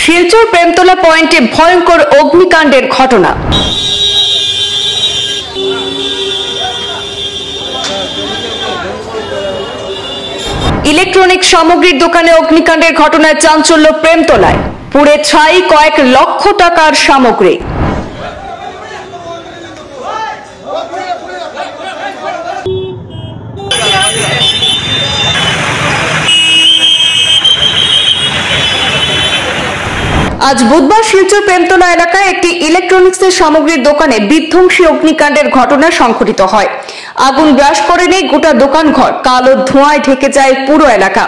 শিলচর প্রেমতলা পয়েন্টে ভয়ঙ্কর অগ্নিকাণ্ডের ঘটনা। ইলেকট্রনিক সামগ্রীর দোকানে অগ্নিকাণ্ডের ঘটনায় চাঞ্চল্য প্রেমতলায়। পুড়ে ছাই কয়েক লক্ষ টাকার সামগ্রী। আজ বুধবার শিলচর প্রেমতলা এলাকায় একটি ইলেকট্রনিক্সের সামগ্রীর দোকানে বিধ্বংসী অগ্নিকাণ্ডের ঘটনা সংঘটিত হয়। আগুন গ্রাস করে নেই গোটা দোকানঘর, কালো ধোঁয়ায় ঢেকে যায় পুরো এলাকা।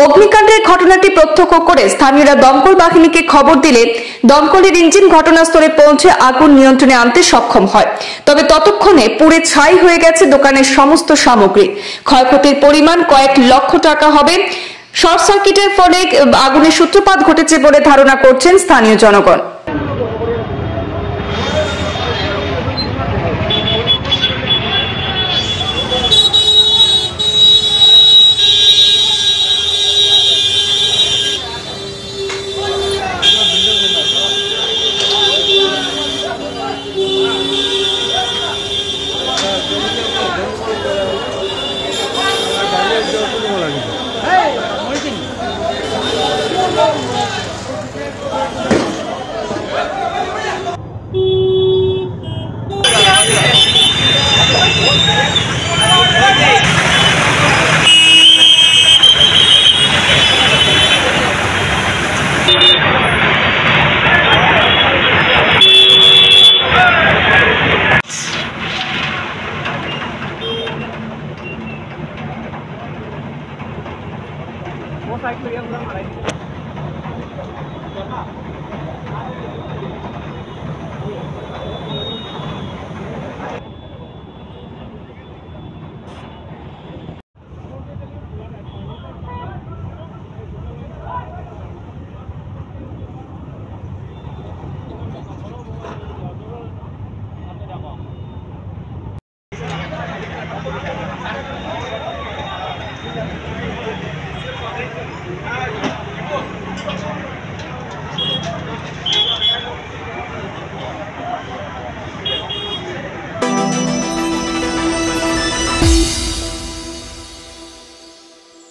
অগ্নিকাণ্ডের ঘটনাটি প্রত্যক্ষ করে স্থানীয়রা দমকল বাহিনীকে খবর দিলে দমকলের ইঞ্জিন ঘটনাস্থলে পৌঁছে আগুন নিয়ন্ত্রণে আনতে সক্ষম হয়। তবে ততক্ষণে পুড়ে ছাই হয়ে গেছে দোকানের সমস্ত সামগ্রী। ক্ষয়ক্ষতির পরিমাণ কয়েক লক্ষ টাকা হবে। শর্ট সার্কিটের ফলে আগুনের সূত্রপাত ঘটেছে বলে ধারণা করছেন স্থানীয় জনগণ।